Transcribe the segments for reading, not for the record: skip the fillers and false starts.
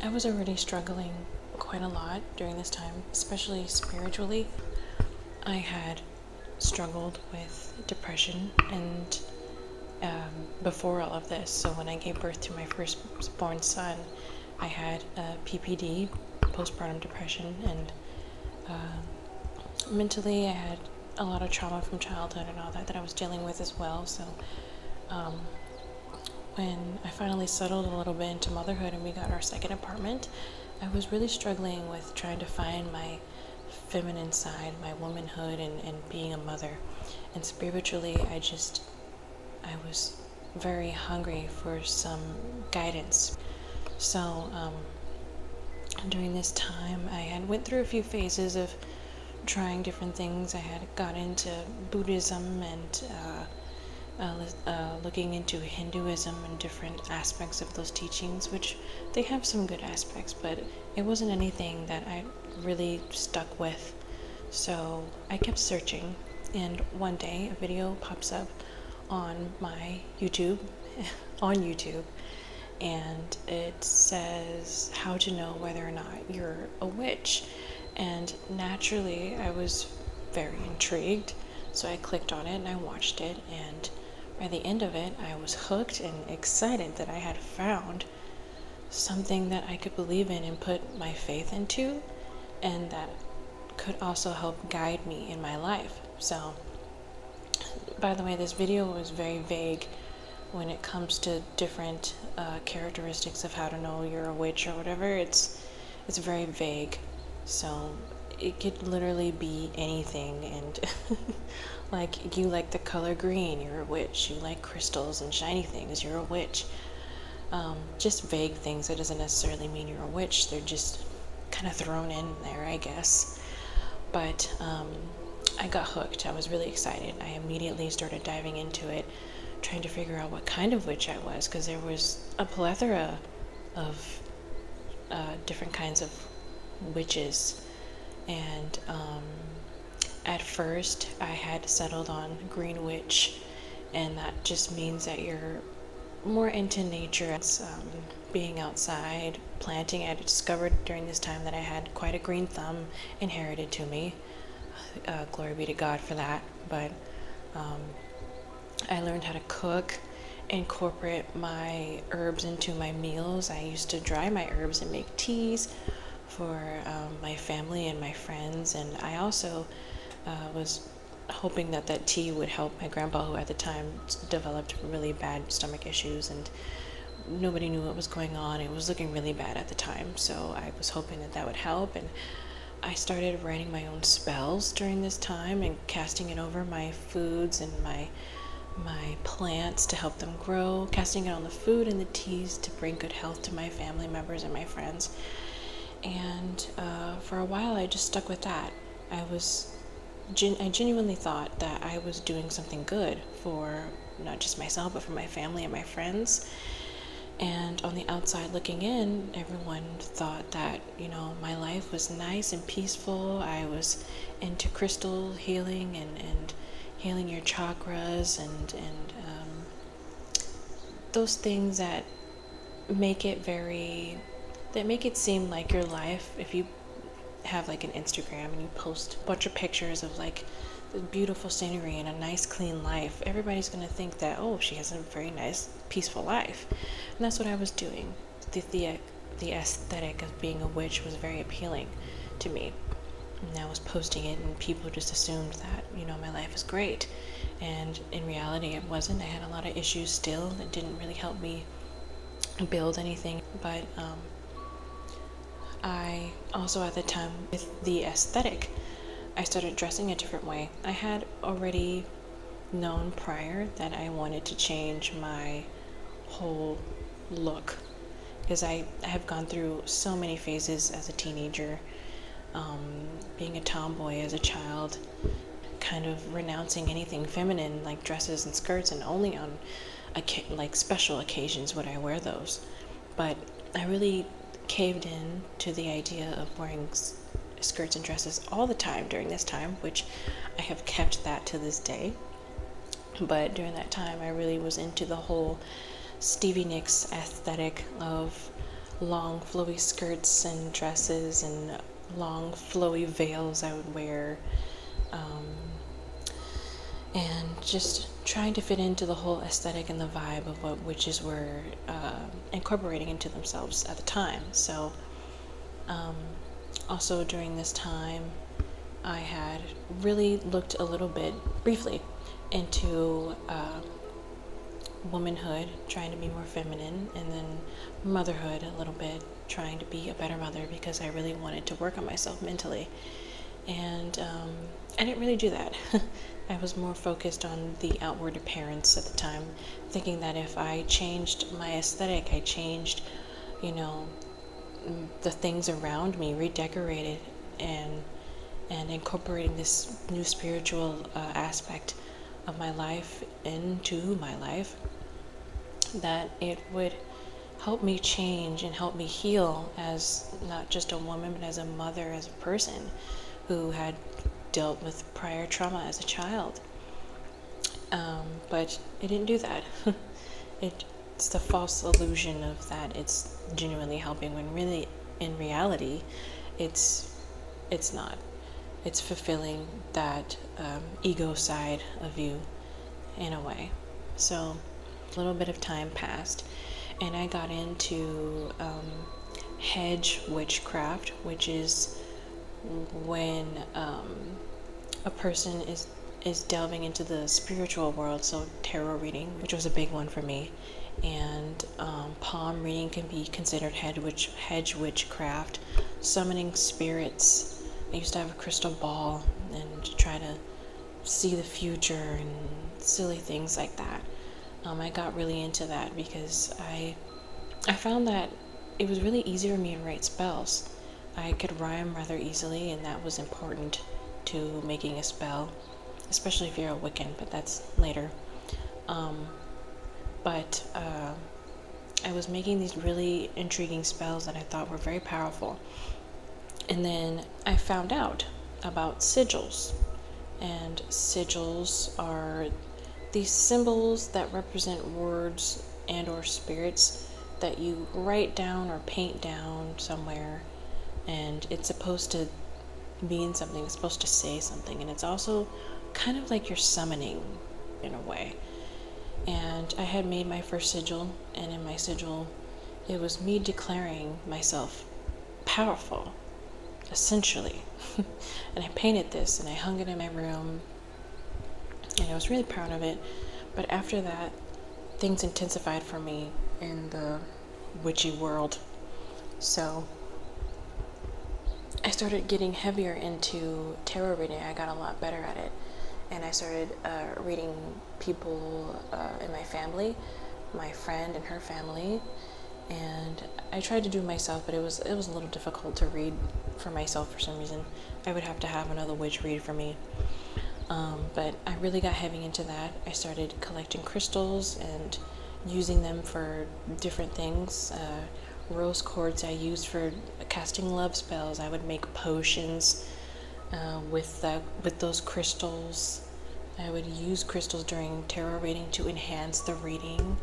I was already struggling quite a lot during this time, especially spiritually. I had struggled with depression and before all of this. So when I gave birth to my firstborn son, I had PPD, postpartum depression, and mentally I had a lot of trauma from childhood and all that I was dealing with as well. So when I finally settled a little bit into motherhood and we got our second apartment, I was really struggling with trying to find my feminine side, my womanhood, and being a mother. And spiritually, I was very hungry for some guidance. So during this time, I had went through a few phases of trying different things. I had got into Buddhism and looking into Hinduism and different aspects of those teachings, which they have some good aspects, but it wasn't anything that I really stuck with. So I kept searching, and one day a video pops up on my YouTube, on YouTube, and it says how to know whether or not you're a witch. And naturally, I was very intrigued, so I clicked on it and I watched it, and by the end of it, I was hooked and excited that I had found something that I could believe in and put my faith into, and that could also help guide me in my life. So, by the way, this video was very vague when it comes to different characteristics of how to know you're a witch or whatever. It's very vague, so it could literally be anything. And like, you like the color green, you're a witch. You like crystals and shiny things, you're a witch. Just vague things. That doesn't necessarily mean you're a witch. They're just kind of thrown in there, I guess. But I got hooked. I was really excited. I immediately started diving into it, trying to figure out what kind of witch I was, because there was a plethora of different kinds of witches. And at first I had settled on Green Witch, and that just means that you're more into nature. It's being outside, planting. I discovered during this time that I had quite a green thumb inherited to me. Glory be to God for that. But I learned how to cook, incorporate my herbs into my meals. I used to dry my herbs and make teas for my family and my friends, and I also was hoping that that tea would help my grandpa, who at the time developed really bad stomach issues, and nobody knew what was going on. It was looking really bad at the time, so I was hoping that that would help. And I started writing my own spells during this time and casting it over my foods and my plants to help them grow, casting it on the food and the teas to bring good health to my family members and my friends. And for a while I just stuck with that. I genuinely thought that I was doing something good for not just myself, but for my family and my friends. And on the outside looking in, everyone thought that, my life was nice and peaceful. I was into crystal healing and healing your chakras and those things that make it seem like your life, if you have like an Instagram and you post a bunch of pictures of like the beautiful scenery and a nice clean life, everybody's going to think that, oh, she has a very nice peaceful life. And that's what I was doing. The aesthetic of being a witch was very appealing to me, and I was posting it, and people just assumed that my life is great, and in reality it wasn't. I had a lot of issues still. It didn't really help me build anything. But I also, at the time, with the aesthetic, I started dressing a different way. I had already known prior that I wanted to change my whole look, because I have gone through so many phases as a teenager, being a tomboy as a child, kind of renouncing anything feminine like dresses and skirts, and only on like special occasions would I wear those. But I really caved in to the idea of wearing skirts and dresses all the time during this time, which I have kept that to this day. But during that time I really was into the whole Stevie Nicks aesthetic of long flowy skirts and dresses and long flowy veils I would wear, and just trying to fit into the whole aesthetic and the vibe of what witches were incorporating into themselves at the time. So also during this time, I had really looked a little bit briefly into womanhood, trying to be more feminine, and then motherhood a little bit, trying to be a better mother because I really wanted to work on myself mentally. And I didn't really do that. I was more focused on the outward appearance at the time, thinking that if I changed my aesthetic, I changed, the things around me, redecorated and incorporating this new spiritual aspect of my life into my life, that it would help me change and help me heal as not just a woman, but as a mother, as a person who had dealt with prior trauma as a child. But it didn't do that. It's the false illusion of that it's genuinely helping, when really, in reality, it's not. It's fulfilling that ego side of you in a way. So a little bit of time passed, and I got into hedge witchcraft, which is when a person is delving into the spiritual world. So tarot reading, which was a big one for me, and palm reading can be considered hedge witchcraft. Summoning spirits. I used to have a crystal ball and try to see the future and silly things like that. I got really into that because I found that it was really easy for me to write spells. I could rhyme rather easily, and that was important to making a spell, especially if you're a Wiccan, but that's later. But I was making these really intriguing spells that I thought were very powerful. And then I found out about sigils. And sigils are these symbols that represent words and or spirits that you write down or paint down somewhere, and it's supposed to mean something, it's supposed to say something, and it's also kind of like you're summoning in a way. And I had made my first sigil, and in my sigil it was me declaring myself powerful, essentially. And I painted this and I hung it in my room, and I was really proud of it. But after that, things intensified for me in the witchy world. So I started getting heavier into tarot reading. I got a lot better at it, and I started reading people in my family, my friend and her family, and I tried to do it myself, but it was a little difficult to read for myself for some reason. I would have to have another witch read for me. But I really got heavy into that. I started collecting crystals and using them for different things. Rose quartz I used for casting love spells. I would make potions with those crystals. I would use crystals during tarot reading to enhance the reading.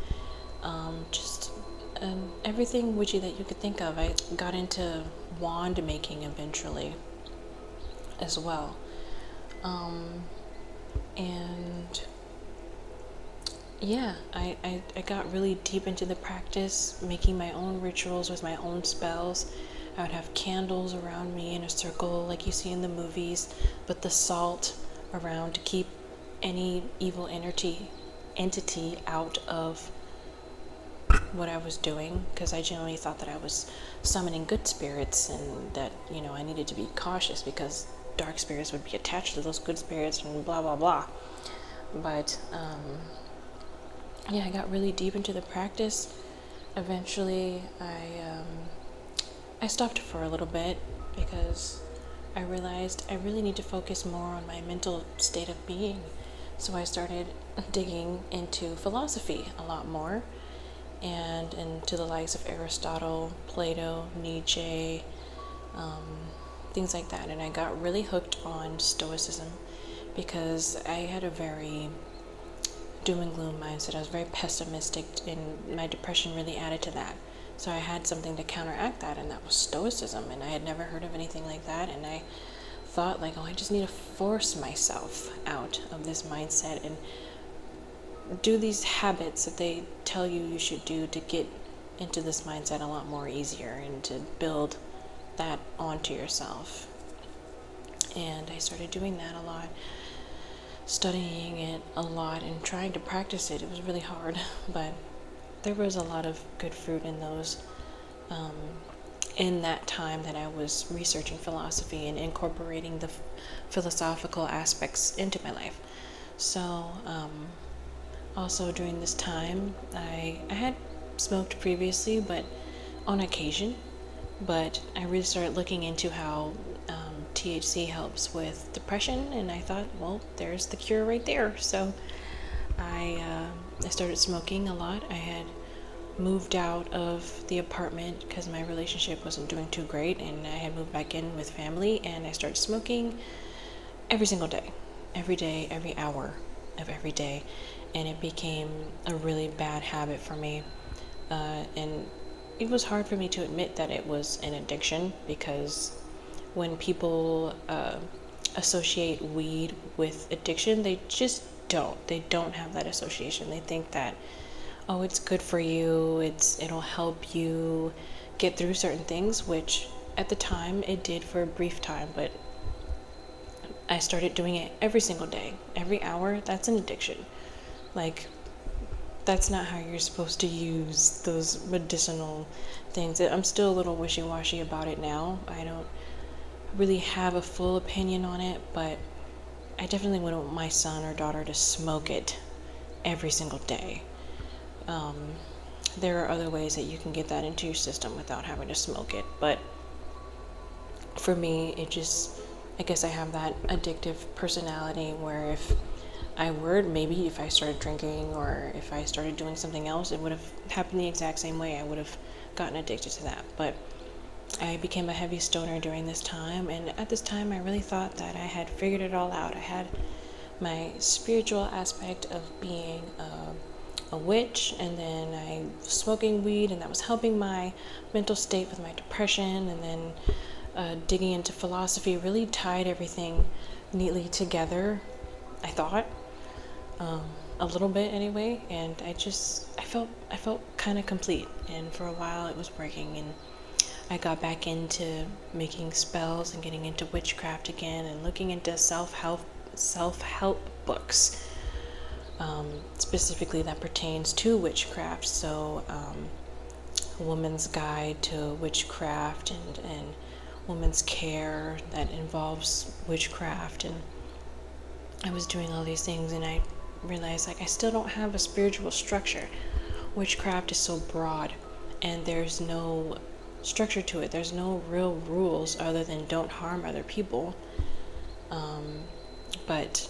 Everything witchy that you could think of. I got into wand making eventually as well. And yeah, I got really deep into the practice, making my own rituals with my own spells. I would have candles around me in a circle like you see in the movies, but the salt around to keep any evil entity out of what I was doing, because I generally thought that I was summoning good spirits, and that, I needed to be cautious because dark spirits would be attached to those good spirits and blah blah blah. But yeah, I got really deep into the practice. Eventually I stopped for a little bit because I realized I really need to focus more on my mental state of being. So I started digging into philosophy a lot more, and into the likes of Aristotle, Plato, Nietzsche, things like that. And I got really hooked on Stoicism because I had a very doom and gloom mindset. I was very pessimistic, and my depression really added to that. So I had something to counteract that, and that was stoicism. And I had never heard of anything like that. And I thought, like, oh, I just need to force myself out of this mindset and do these habits that they tell you should do to get into this mindset a lot more easier and to build that onto yourself. And I started doing that a lot, studying it a lot and trying to practice it. It was really hard, but there was a lot of good fruit in those, in that time that I was researching philosophy and incorporating the philosophical aspects into my life. So also during this time, I had smoked previously, but on occasion. But I really started looking into how THC helps with depression, and I thought, well, there's the cure right there. So I started smoking a lot. I had moved out of the apartment because my relationship wasn't doing too great, and I had moved back in with family, and I started smoking every single day, every hour of every day, and it became a really bad habit for me. And it was hard for me to admit that it was an addiction, because when people associate weed with addiction, they just don't. They don't have that association. They think that, oh, it's good for you, it'll help you get through certain things, which at the time it did for a brief time, but I started doing it every single day, every hour. That's an addiction. Like, that's not how you're supposed to use those medicinal things. I'm still a little wishy-washy about it now. I don't really have a full opinion on it, but I definitely wouldn't want my son or daughter to smoke it every single day. There are other ways that you can get that into your system without having to smoke it, but for me, I guess I have that addictive personality where if I started drinking or if I started doing something else, it would have happened the exact same way. I would have gotten addicted to that. But I became a heavy stoner during this time, and at this time I really thought that I had figured it all out. I had my spiritual aspect of being a witch, and then I was smoking weed, and that was helping my mental state with my depression, and then digging into philosophy really tied everything neatly together, I thought. A little bit anyway, and I felt kind of complete, and for a while it was working, and I got back into making spells and getting into witchcraft again and looking into self-help books, specifically that pertains to witchcraft. So a woman's guide to witchcraft and woman's care that involves witchcraft, and I was doing all these things, and I realized, like, I still don't have a spiritual structure. Witchcraft is so broad, and there's no structure to it. There's no real rules other than don't harm other people. But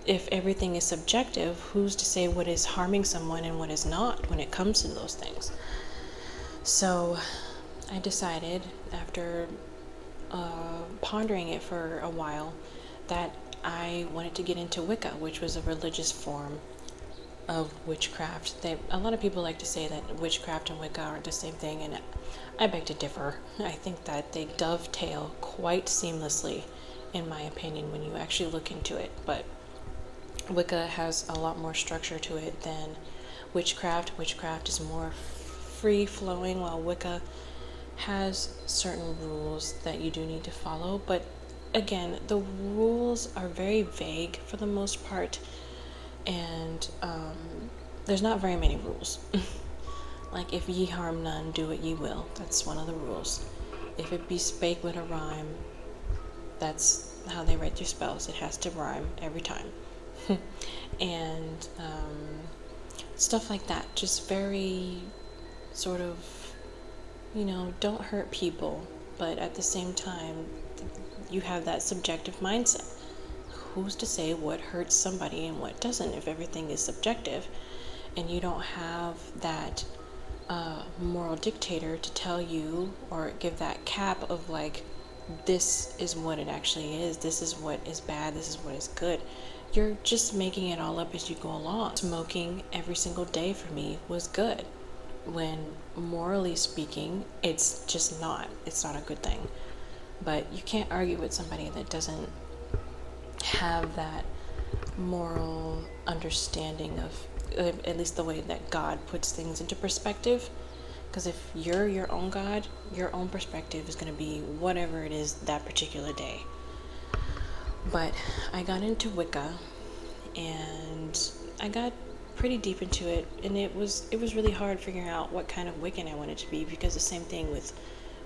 if everything is subjective, who's to say what is harming someone and what is not when it comes to those things? So I decided, after pondering it for a while, that I wanted to get into Wicca, which was a religious form of witchcraft. A lot of people like to say that witchcraft and Wicca are the same thing, and I beg to differ. I think that they dovetail quite seamlessly, in my opinion, when you actually look into it. But Wicca has a lot more structure to it than witchcraft. Witchcraft is more free-flowing, while Wicca has certain rules that you do need to follow. But again, the rules are very vague for the most part, and there's not very many rules. Like, if ye harm none, do what ye will. That's one of the rules. If it be spake with a rhyme, that's how they write their spells. It has to rhyme every time. And stuff like that. Just very sort of, don't hurt people, but at the same time, you have that subjective mindset. Who's to say what hurts somebody and what doesn't if everything is subjective, and you don't have that moral dictator to tell you or give that cap of, like, this is what it actually is, this is what is bad, this is what is good. You're just making it all up as you go along. Smoking every single day for me was good. when morally speaking, it's not a good thing. But you can't argue with somebody that doesn't have that moral understanding of at least the way that God puts things into perspective. Because if you're your own God, your own perspective is going to be whatever it is that particular day. But I got into Wicca, and I got pretty deep into it, and it was really hard figuring out what kind of Wiccan I wanted to be, because the same thing with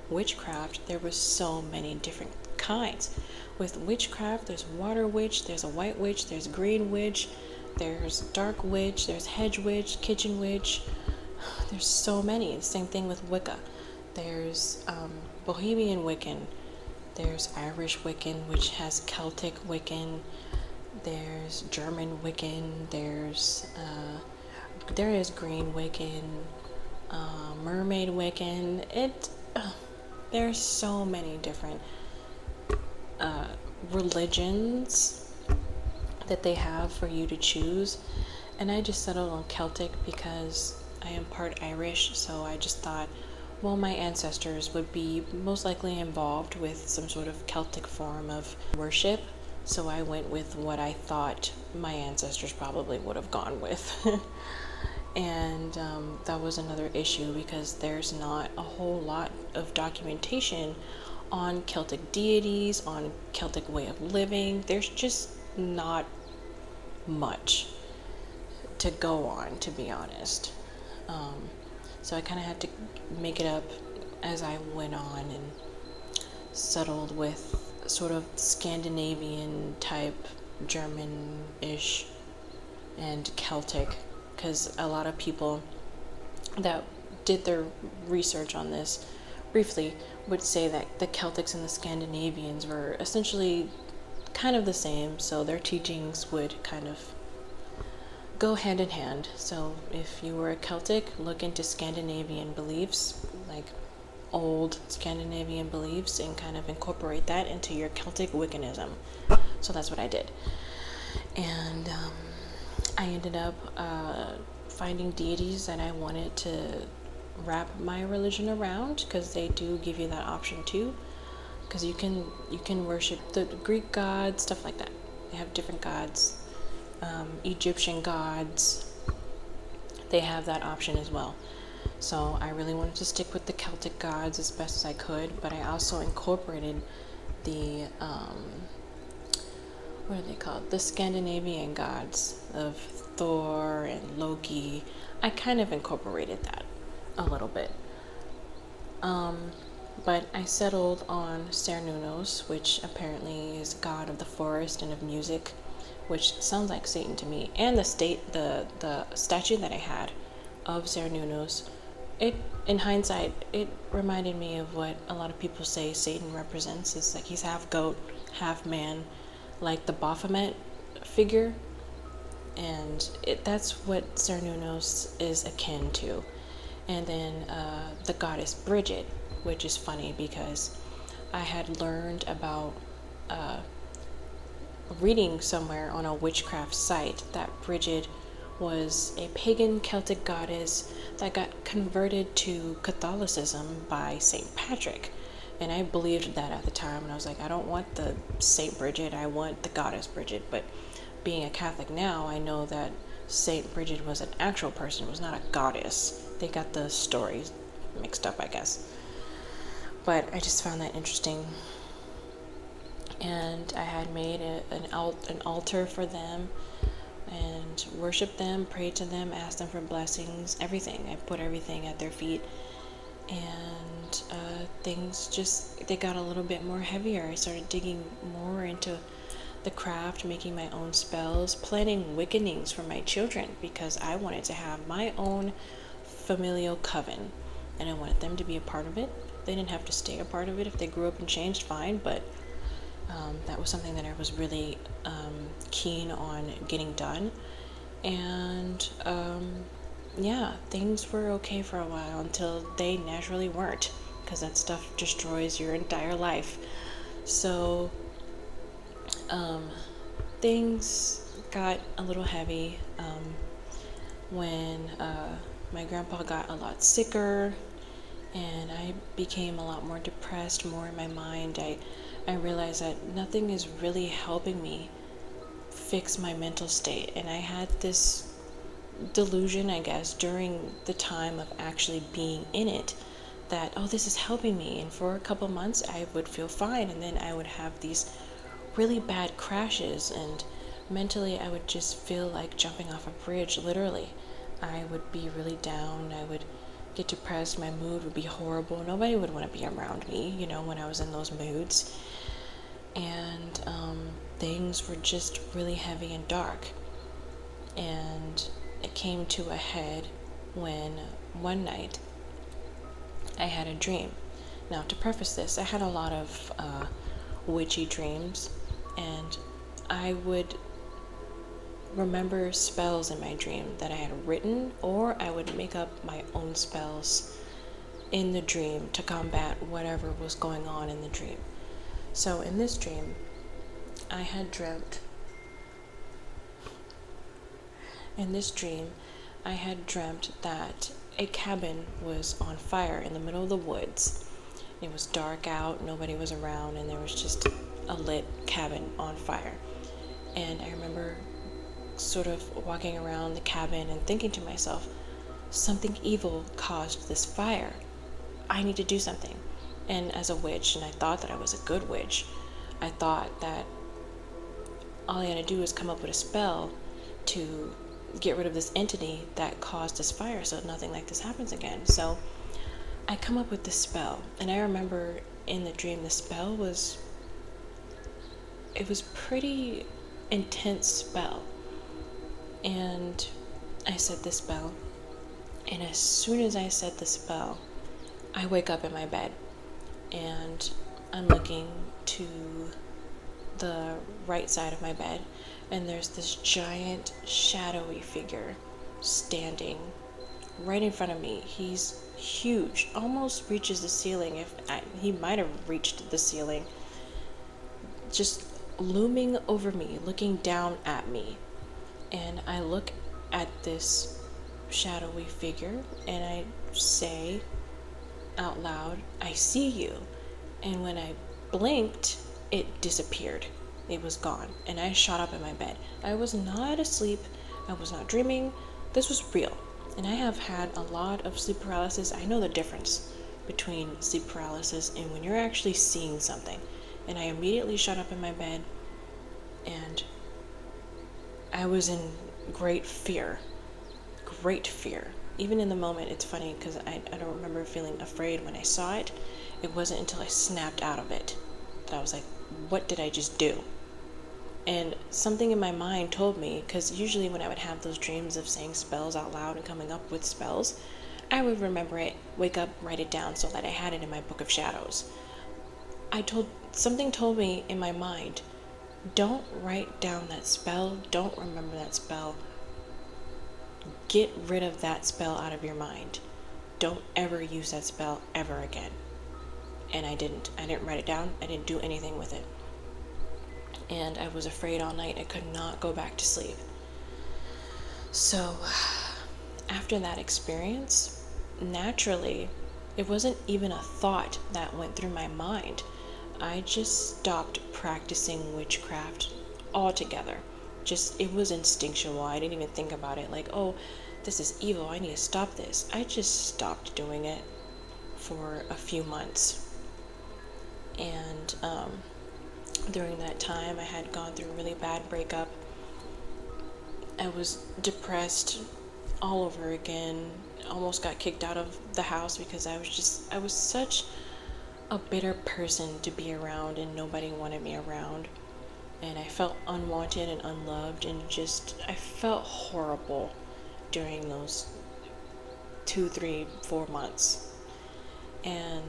witchcraft, there was so many different kinds. With witchcraft, there's water witch, there's a white witch, there's green witch, there's dark witch, there's hedge witch, kitchen witch. There's so many. Same thing with Wicca. There's Bohemian Wiccan, there's Irish Wiccan, which has Celtic Wiccan, there's German Wiccan, there is Green Wiccan, Mermaid Wiccan. There's so many different religions that they have for you to choose, and I just settled on Celtic because I am part Irish, so I just thought, well, my ancestors would be most likely involved with some sort of Celtic form of worship, so I went with what I thought my ancestors probably would have gone with. And that was another issue, because there's not a whole lot of documentation on Celtic deities, on Celtic way of living. There's just not much to go on, to be honest. So I kind of had to make it up as I went on, and settled with sort of Scandinavian type, German-ish, and Celtic, because a lot of people that did their research on this briefly would say that the Celtics and the Scandinavians were essentially kind of the same, so their teachings would kind of go hand in hand. So if you were a Celtic, look into Scandinavian beliefs, like old Scandinavian beliefs, and kind of incorporate that into your Celtic Wiccanism. So that's what I did. And I ended up finding deities that I wanted to wrap my religion around, because they do give you that option too, because you can worship the Greek gods, stuff like that. They have different gods. Egyptian gods, they have that option as well. So I really wanted to stick with the Celtic gods as best as I could, but I also incorporated the what are they called? The Scandinavian gods of Thor and Loki. I kind of incorporated that a little bit. But I settled on Cernunnos, which apparently is god of the forest and of music, which sounds like Satan to me. And the statue that I had of Cernunnos, in hindsight, it reminded me of what a lot of people say Satan represents. It's like he's half goat, half man, like the Baphomet figure. And that's what Cernunnos is akin to. And then the goddess Bridget, which is funny because I had learned about reading somewhere on a witchcraft site that Bridget was a pagan Celtic goddess that got converted to Catholicism by St. Patrick. And I believed that at the time, and I was like, I don't want the St. Bridget, I want the goddess Bridget. But being a Catholic now, I know that St. Bridget was an actual person, was not a goddess. They got the stories mixed up, I guess. But I just found that interesting. And I had made an altar for them and worshiped them, prayed to them, asked them for blessings, everything. I put everything at their feet. And things they got a little bit more heavier. I started digging more into the craft, making my own spells, planning Wiccanings for my children, because I wanted to have my own familial coven, and I wanted them to be a part of it. They didn't have to stay a part of it. If they grew up and changed, fine, but that was something that I was really keen on getting done. And yeah, things were okay for a while until they naturally weren't, because that stuff destroys your entire life. So things got a little heavy when my grandpa got a lot sicker, and I became a lot more depressed, more in my mind. I realized that nothing is really helping me fix my mental state, and I had this delusion, I guess, during the time of actually being in it, that, oh, this is helping me, and for a couple months I would feel fine, and then I would have these really bad crashes, and mentally I would just feel like jumping off a bridge, literally. I would be really down, I would get depressed, my mood would be horrible, nobody would want to be around me, when I was in those moods, and things were just really heavy and dark. And it came to a head when one night I had a dream. Now, to preface this, I had a lot of witchy dreams, and I would remember spells in my dream that I had written, or I would make up my own spells in the dream to combat whatever was going on in the dream. So in this dream, I had dreamt that a cabin was on fire in the middle of the woods. It was dark out, nobody was around, and there was just a lit cabin on fire. And I remember sort of walking around the cabin and thinking to myself, something evil caused this fire. I need to do something. And as a witch, and I thought that I was a good witch, I thought that all I had to do was come up with a spell to get rid of this entity that caused this fire so nothing like this happens again. So I come up with this spell, and I remember in the dream the spell was pretty intense spell. And I said the spell, and as soon as I said the spell, I wake up in my bed, and I'm looking to the right side of my bed, and there's this giant shadowy figure standing right in front of me. He's huge, almost reaches the ceiling. He might have reached the ceiling, just looming over me, looking down at me. And I look at this shadowy figure, and I say out loud, I see you. And when I blinked, it disappeared. It was gone, and I shot up in my bed. I was not asleep, I was not dreaming, this was real. And I have had a lot of sleep paralysis. I know the difference between sleep paralysis and when you're actually seeing something. And I immediately shot up in my bed, and I was in great fear. Even in the moment, it's funny because I don't remember feeling afraid when I saw it. It wasn't until I snapped out of it that I was like, what did I just do? And something in my mind told me, because usually when I would have those dreams of saying spells out loud and coming up with spells, I would remember it, wake up, write it down so that I had it in my book of shadows. Something told me in my mind, don't write down that spell, don't remember that spell. Get rid of that spell out of your mind. Don't ever use that spell ever again. And I didn't write it down. I didn't do anything with it. And I was afraid all night. I could not go back to sleep. So after that experience, naturally, it wasn't even a thought that went through my mind. I just stopped practicing witchcraft altogether. It was instinctual. I didn't even think about it like, oh, this is evil, I need to stop this. I just stopped doing it for a few months. And during that time, I had gone through a really bad breakup. I was depressed all over again. Almost got kicked out of the house because I was such a bitter person to be around, and nobody wanted me around. And I felt unwanted and unloved, and I felt horrible during those 2, 3, 4 months. And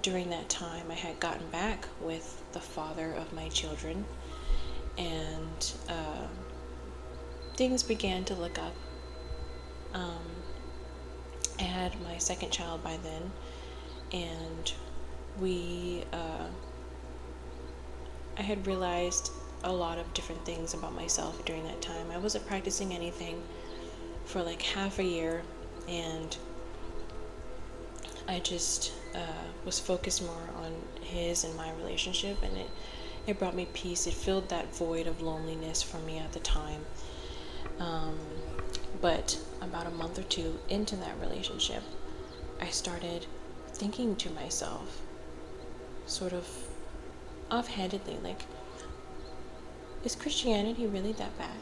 during that time, I had gotten back with the father of my children, and things began to look up. I had my second child by then, and I had realized a lot of different things about myself during that time. I wasn't practicing anything. for like half a year, and I just was focused more on his and my relationship, and it brought me peace. It filled that void of loneliness for me at the time. But about a month or two into that relationship, I started thinking to myself, sort of offhandedly, like, is Christianity really that bad?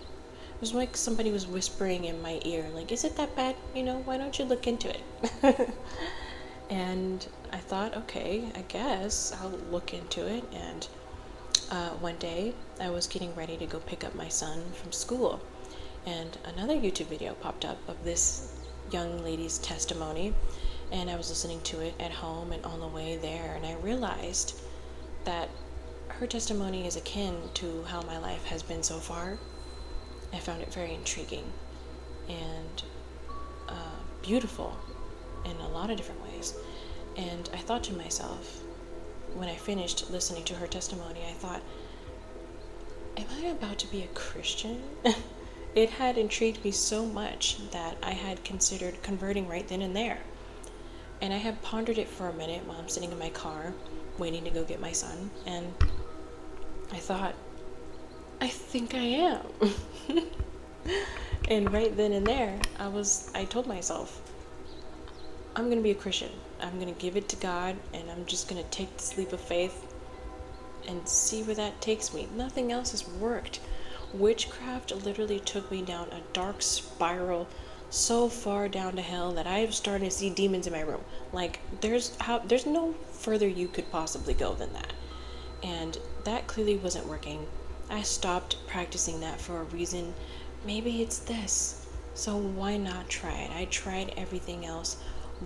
It was like somebody was whispering in my ear, like, is it that bad? Why don't you look into it? And I thought, okay, I guess I'll look into it. And one day I was getting ready to go pick up my son from school, and another YouTube video popped up of this young lady's testimony, and I was listening to it at home and on the way there, and I realized that her testimony is akin to how my life has been so far. I found it very intriguing and beautiful in a lot of different ways. And I thought to myself, when I finished listening to her testimony, I thought, am I about to be a Christian? It had intrigued me so much that I had considered converting right then and there. And I had pondered it for a minute while I'm sitting in my car waiting to go get my son, and I thought, I think I am. And right then and there, I told myself, I'm going to be a Christian. I'm going to give it to God, and I'm just going to take this leap of faith and see where that takes me. Nothing else has worked. Witchcraft literally took me down a dark spiral so far down to hell that I was starting to see demons in my room. Like, there's no further you could possibly go than that. And that clearly wasn't working. I stopped practicing that for a reason. Maybe it's this. So why not try it? I tried everything else.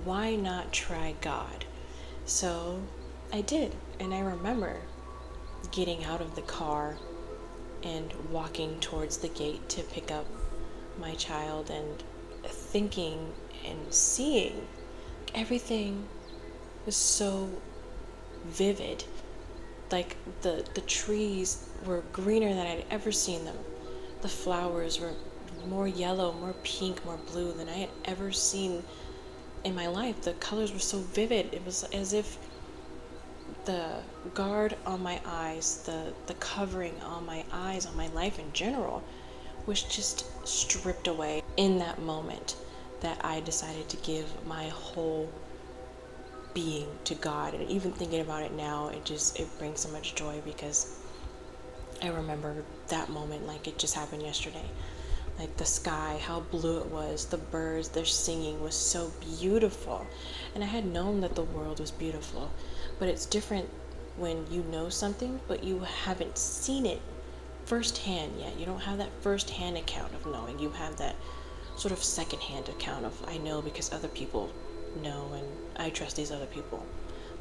Why not try God? So I did. And I remember getting out of the car and walking towards the gate to pick up my child, and thinking and seeing everything was so vivid. Like the trees were greener than I'd ever seen them. The flowers were more yellow, more pink, more blue than I had ever seen in my life. The colors were so vivid. It was as if the guard on my eyes, the covering on my eyes, on my life in general, was just stripped away in that moment that I decided to give my whole being to God. And even thinking about it now, it brings so much joy, because I remember that moment like it just happened yesterday. Like the sky, how blue it was, the birds, their singing was so beautiful. And I had known that the world was beautiful, but it's different when you know something, but you haven't seen it firsthand yet. You don't have that firsthand account of knowing. You have that sort of secondhand account of, I know because other people know, and I trust these other people.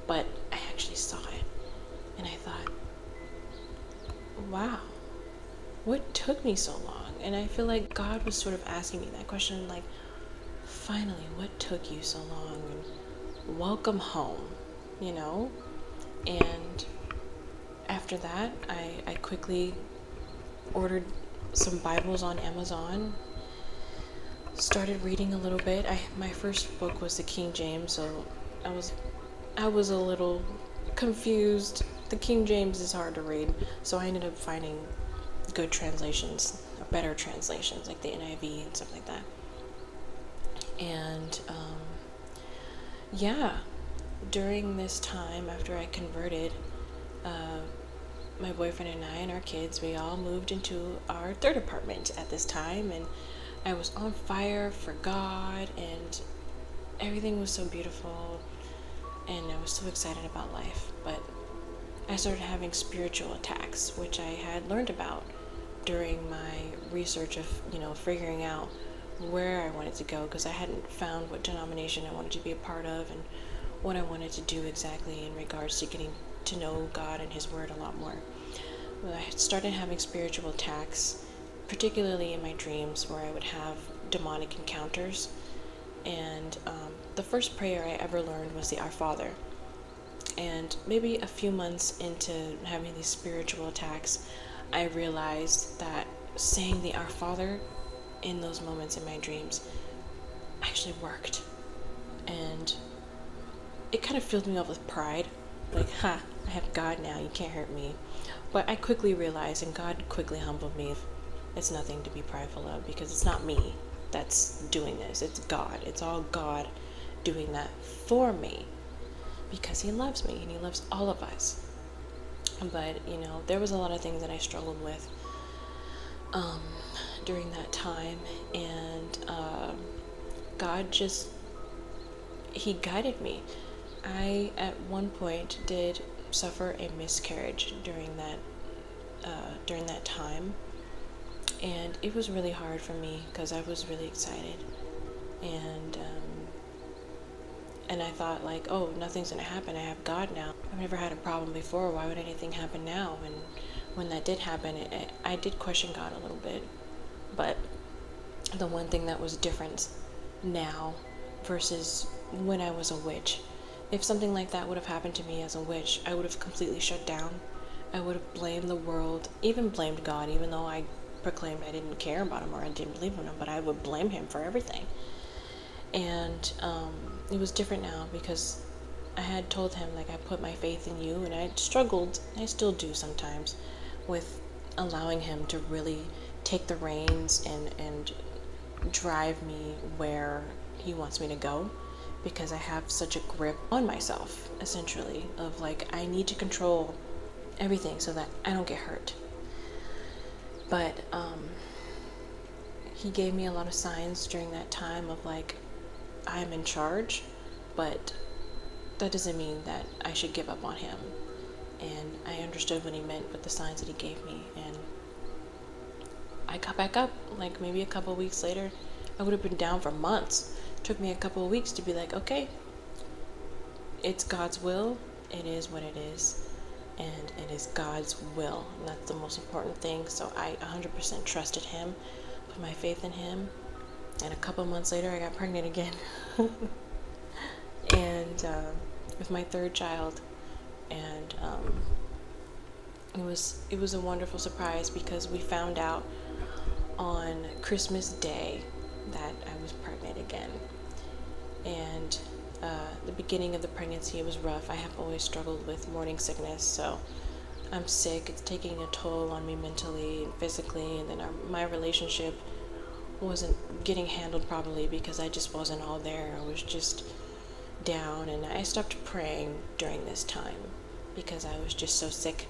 But I actually saw it, and I thought, wow, what took me so long? And I feel like God was sort of asking me that question, like, finally, what took you so long? And welcome home, And after that, I quickly ordered some Bibles on Amazon, started reading a little bit. My first book was the King James, so I was a little confused. The King James is hard to read, so I ended up finding good translations, better translations, like the NIV and stuff like that. And during this time after I converted, my boyfriend and I and our kids, we all moved into our third apartment at this time, and I was on fire for God, and everything was so beautiful, and I was so excited about life. But I started having spiritual attacks, which I had learned about during my research of, figuring out where I wanted to go, because I hadn't found what denomination I wanted to be a part of and what I wanted to do exactly in regards to getting to know God and His Word a lot more. But I started having spiritual attacks, particularly in my dreams, where I would have demonic encounters. And the first prayer I ever learned was the Our Father. And maybe a few months into having these spiritual attacks, I realized that saying the Our Father in those moments in my dreams actually worked. And it kind of filled me up with pride. Like, ha, I have God now, you can't hurt me. But I quickly realized, and God quickly humbled me, it's nothing to be prideful of, because it's not me that's doing this. It's God. It's all God doing that for me, because He loves me and He loves all of us. But, there was a lot of things that I struggled with during that time. And God just, He guided me. I, at one point, did suffer a miscarriage during that time. And it was really hard for me because I was really excited. And I thought, like, oh, nothing's going to happen. I have God now. I've never had a problem before. Why would anything happen now? And when that did happen, I did question God a little bit. But the one thing that was different now versus when I was a witch, if something like that would have happened to me as a witch, I would have completely shut down. I would have blamed the world, even blamed God, even though I proclaimed I didn't care about Him or I didn't believe in Him, but I would blame Him for everything. And it was different now because I had told Him, like, I put my faith in You, and I struggled, I still do sometimes, with allowing Him to really take the reins and drive me where He wants me to go, because I have such a grip on myself, essentially, of like, I need to control everything so that I don't get hurt. But He gave me a lot of signs during that time of like, I'm in charge, but that doesn't mean that I should give up on Him. And I understood what He meant with the signs that He gave me, and I got back up. Like, maybe a couple of weeks later, I would have been down for months. It took me a couple of weeks to be like, okay, it's God's will, it is what it is, and it is God's will, and that's the most important thing. So I 100% trusted Him, put my faith in Him, and a couple of months later I got pregnant again. And with my third child. And it was a wonderful surprise, because we found out on Christmas Day that I was pregnant again. And the beginning of the pregnancy, it was rough. I have always struggled with morning sickness, so I'm sick. It's taking a toll on me mentally and physically, and then my relationship wasn't getting handled properly because I just wasn't all there. I was just down, and I stopped praying during this time because I was just so sick,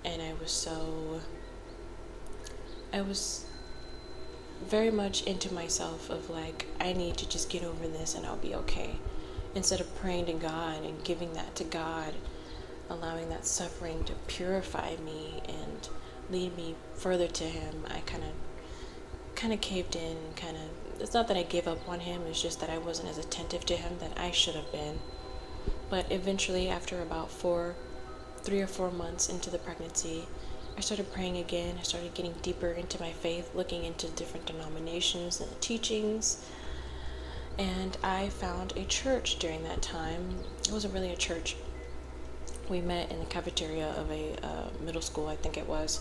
and I was very much into myself of like, I need to just get over this and I'll be okay, instead of praying to God and giving that to God, allowing that suffering to purify me and lead me further to Him. I kind of caved in. It's not that I gave up on Him, it's just that I wasn't as attentive to Him that I should have been. But eventually, after about 3 or 4 months into the pregnancy, I started praying again. I started getting deeper into my faith, looking into different denominations and teachings. And I found a church during that time. It wasn't really a church. We met in the cafeteria of a middle school, I think it was.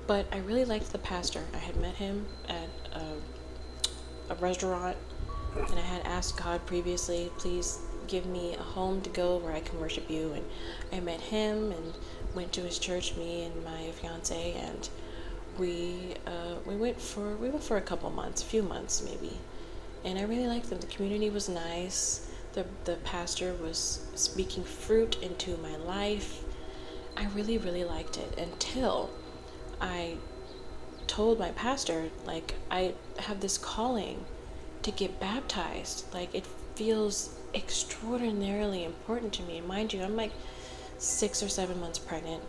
But I really liked the pastor. I had met him at a restaurant, and I had asked God previously, please give me a home to go where I can worship You. And I met him and went to his church, me and my fiance, and we went for a couple months, a few months maybe. And I really liked them. The community was nice. The pastor was speaking fruit into my life. I really, really liked it, until I told my pastor, like, I have this calling to get baptized. Like, it feels extraordinarily important to me. And mind you, I'm like 6 or 7 months pregnant,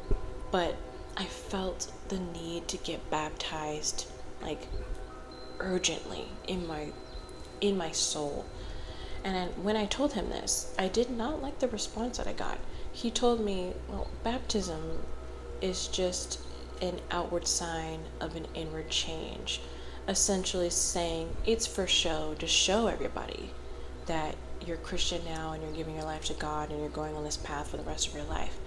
but I felt the need to get baptized, like, urgently in my soul. And when I told him this, I did not like the response that I got. He told me, well, baptism is just an outward sign of an inward change. Essentially saying it's for show, to show everybody that you're Christian now and you're giving your life to God and you're going on this path for the rest of your life,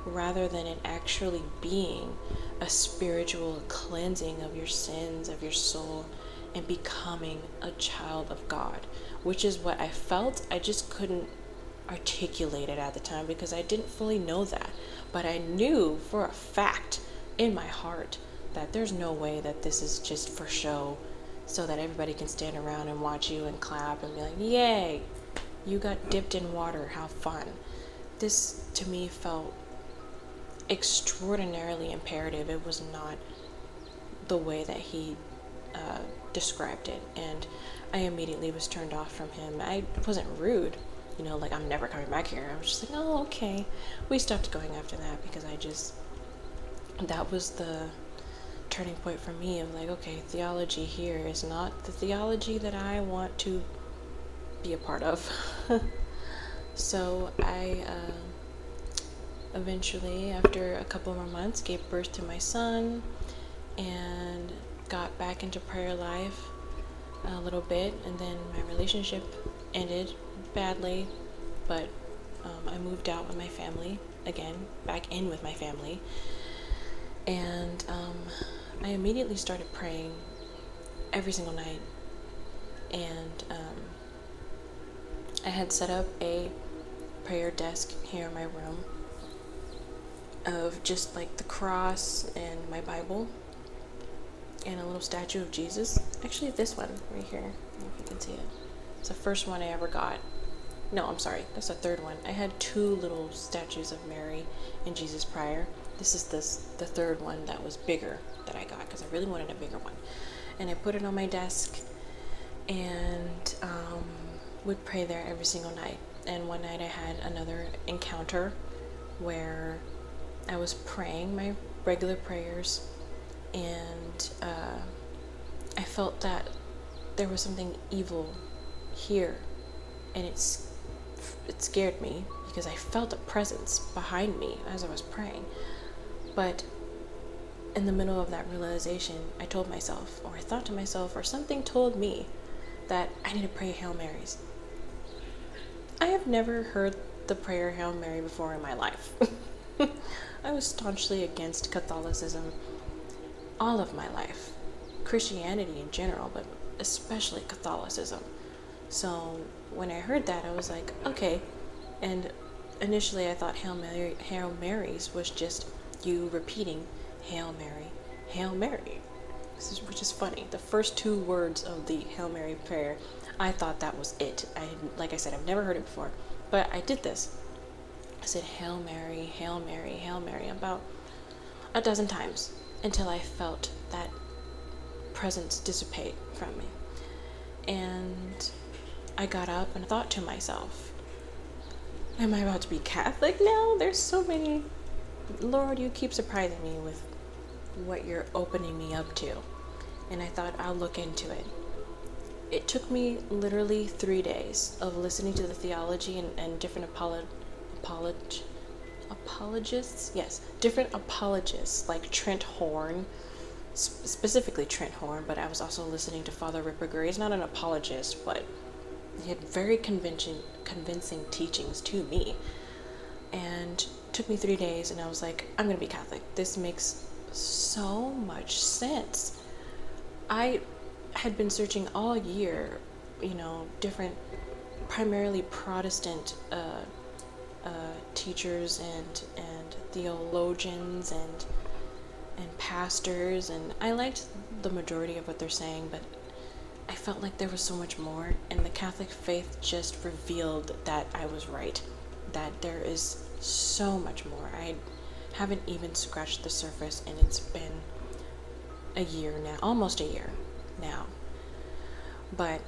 rather than it actually being a spiritual cleansing of your sins, of your soul, and becoming a child of God, which is what I felt. I just couldn't articulate it at the time because I didn't fully know that. But I knew for a fact in my heart that there's no way that this is just for show so that everybody can stand around and watch you and clap and be like, yay, you got dipped in water, how fun. This to me felt extraordinarily imperative. It was not the way that he described it, and I immediately was turned off from him. I wasn't rude, like I'm never coming back here. I was just like, oh, okay. We stopped going after that because that was the turning point for me of like, okay, theology here is not the theology that I want to be a part of. So I eventually, after a couple more months, gave birth to my son and got back into prayer life a little bit, and then my relationship ended badly, but I moved out with my family again, back in with my family, and I immediately started praying every single night, and I had set up a prayer desk here in my room of just like the cross and my Bible and a little statue of Jesus. Actually, this one right here, I don't know if you can see it. It's the first one I ever got. No, I'm sorry, that's the third one. I had two little statues of Mary and Jesus prior. This is the third one that was bigger that I got because I really wanted a bigger one. And I put it on my desk and would pray there every single night. And one night I had another encounter where I was praying my regular prayers, and I felt that there was something evil here, and it scared me because I felt a presence behind me as I was praying. But in the middle of that realization, I told myself, or I thought to myself, or something told me that I need to pray Hail Marys. I have never heard the prayer Hail Mary before in my life. I was staunchly against Catholicism all of my life, Christianity in general, but especially Catholicism. So when I heard that, I was like, okay. And initially I thought Hail Marys was just you repeating Hail Mary, Hail Mary. Which is funny. The first two words of the Hail Mary prayer, I thought that was it. Like I said, I've never heard it before, but I did this. I said Hail Mary, Hail Mary, Hail Mary about a dozen times until I felt that presence dissipate from me. And I got up and thought to myself, am I about to be Catholic now? There's so many. Lord, you keep surprising me with what you're opening me up to. And I thought, I'll look into it. It took me literally 3 days of listening to the theology and different apologists. Yes, different apologists like Trent Horn, specifically Trent Horn, but I was also listening to Father Ripper Gray. He's not an apologist, but he had very convincing teachings to me. And it took me 3 days, and I was like, I'm going to be Catholic. This makes so much sense. I had been searching all year, different, primarily Protestant teachers and theologians and pastors, and I liked the majority of what they're saying, but I felt like there was so much more, and the Catholic faith just revealed that I was right, that there is so much more. I haven't even scratched the surface, and it's been a year now, almost a year now. But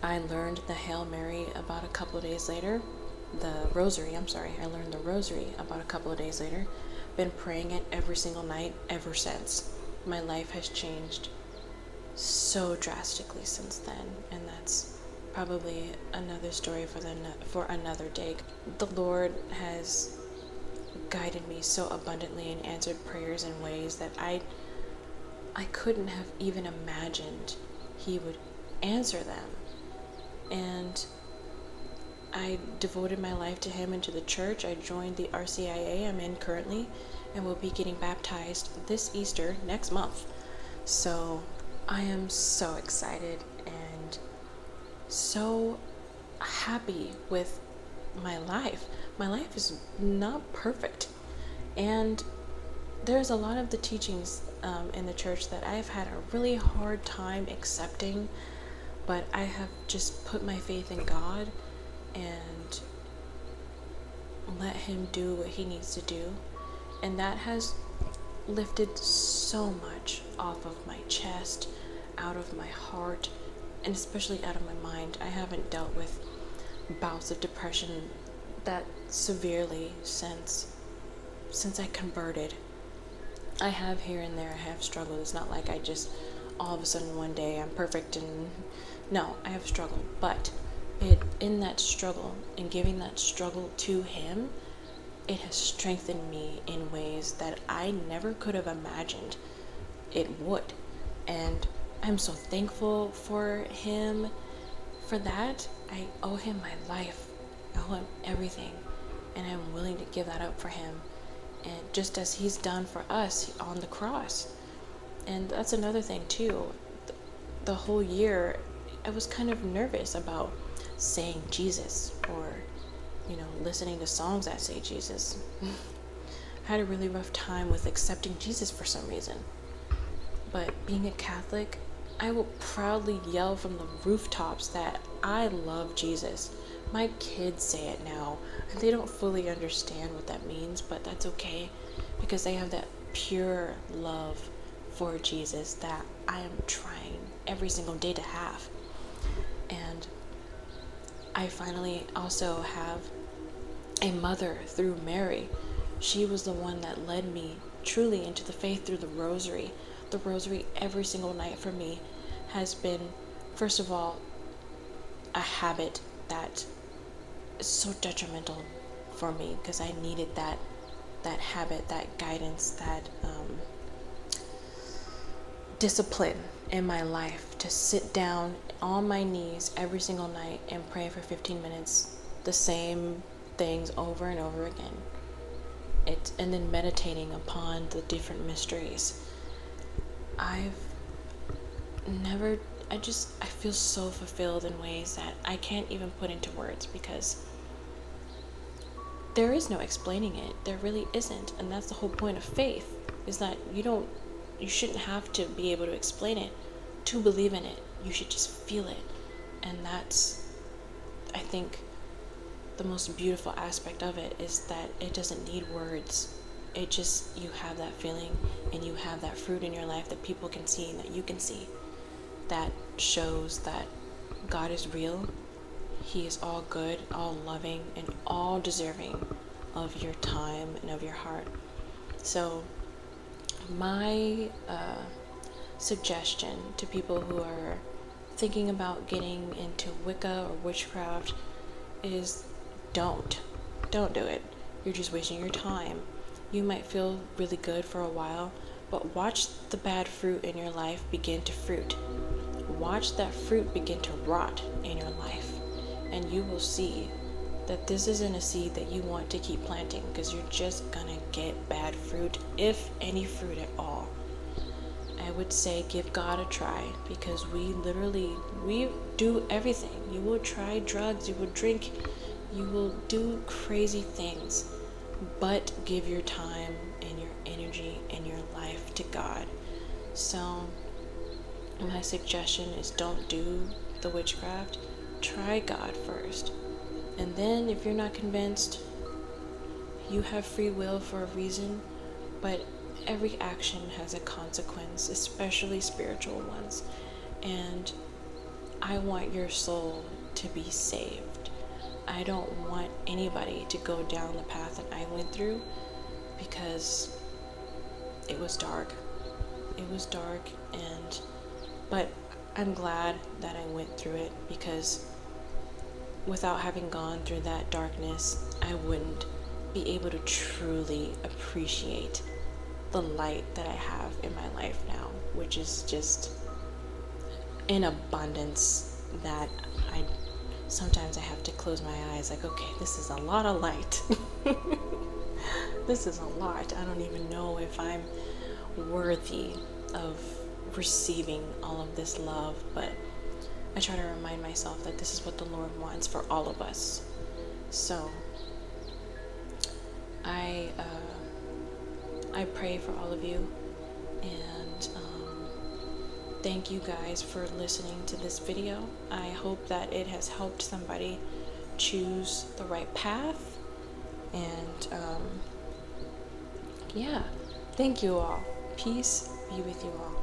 I learned the Hail Mary about a couple of days later. I learned the Rosary about a couple of days later. Been praying it every single night ever since. My life has changed so drastically since then, and that's probably another story for another day. The Lord has guided me so abundantly and answered prayers in ways that I couldn't have even imagined He would answer them. And I devoted my life to Him and to the church. I joined the RCIA I'm in currently, and will be getting baptized this Easter next month. So I am so excited and so happy with my life. My life is not perfect. And there's a lot of the teachings in the church that I've had a really hard time accepting, but I have just put my faith in God and let Him do what He needs to do. And that has lifted so much off of my chest, out of my heart, and especially out of my mind. I haven't dealt with bouts of depression that severely since I converted. I have here and there, I have struggled. It's not like I just all of a sudden one day I'm perfect, and no, I have struggled. But in that struggle, in giving that struggle to Him, it has strengthened me in ways that I never could have imagined it would. And I'm so thankful for Him for that. I owe Him my life. I owe Him everything. And I'm willing to give that up for Him. And just as He's done for us on the cross. And that's another thing too. The whole year, I was kind of nervous about saying Jesus, or listening to songs that say Jesus. I had a really rough time with accepting Jesus for some reason. But being a Catholic, I will proudly yell from the rooftops that I love Jesus. My kids say it now, and they don't fully understand what that means, but that's okay, because they have that pure love for Jesus that I am trying every single day to have. And I finally also have a mother through Mary. She was the one that led me truly into the faith through the rosary. The rosary every single night for me has been, first of all, a habit that is so detrimental for me, because I needed that habit, that guidance, that discipline in my life to sit down on my knees every single night and pray for 15 minutes, the same things over and over again. And then meditating upon the different mysteries. I feel so fulfilled in ways that I can't even put into words, because there is no explaining it. There really isn't. And that's the whole point of faith, is that you shouldn't have to be able to explain it to believe in it. You should just feel it. And that's, I think, the most beautiful aspect of it, is that it doesn't need words. It just, you have that feeling, and you have that fruit in your life that people can see and that you can see, that shows that God is real. He is all good, all loving, and all deserving of your time and of your heart. So my suggestion to people who are thinking about getting into Wicca or witchcraft is don't do it. You're just wasting your time. You might feel really good for a while, but watch the bad fruit in your life begin to fruit. Watch that fruit begin to rot in your life, and you will see that this isn't a seed that you want to keep planting, because you're just gonna get bad fruit, if any fruit at all. I would say give God a try, because we do everything. You will try drugs, you will drink, you will do crazy things, but give your time and your energy and your life to God. So my suggestion is, don't do the witchcraft. Try God first. And then if you're not convinced, you have free will for a reason, but every action has a consequence, especially spiritual ones. And I want your soul to be saved. I don't want anybody to go down the path that I went through, because it was dark. It was dark, but I'm glad that I went through it, because without having gone through that darkness, I wouldn't be able to truly appreciate the light that I have in my life now, which is just in abundance, that sometimes I have to close my eyes, like, okay, this is a lot of light. This is a lot. I don't even know if I'm worthy of receiving all of this love, but I try to remind myself that this is what the Lord wants for all of us. So I pray for all of you, and thank you guys for listening to this video. I hope that it has helped somebody choose the right path, and yeah, thank you all. Peace be with you all.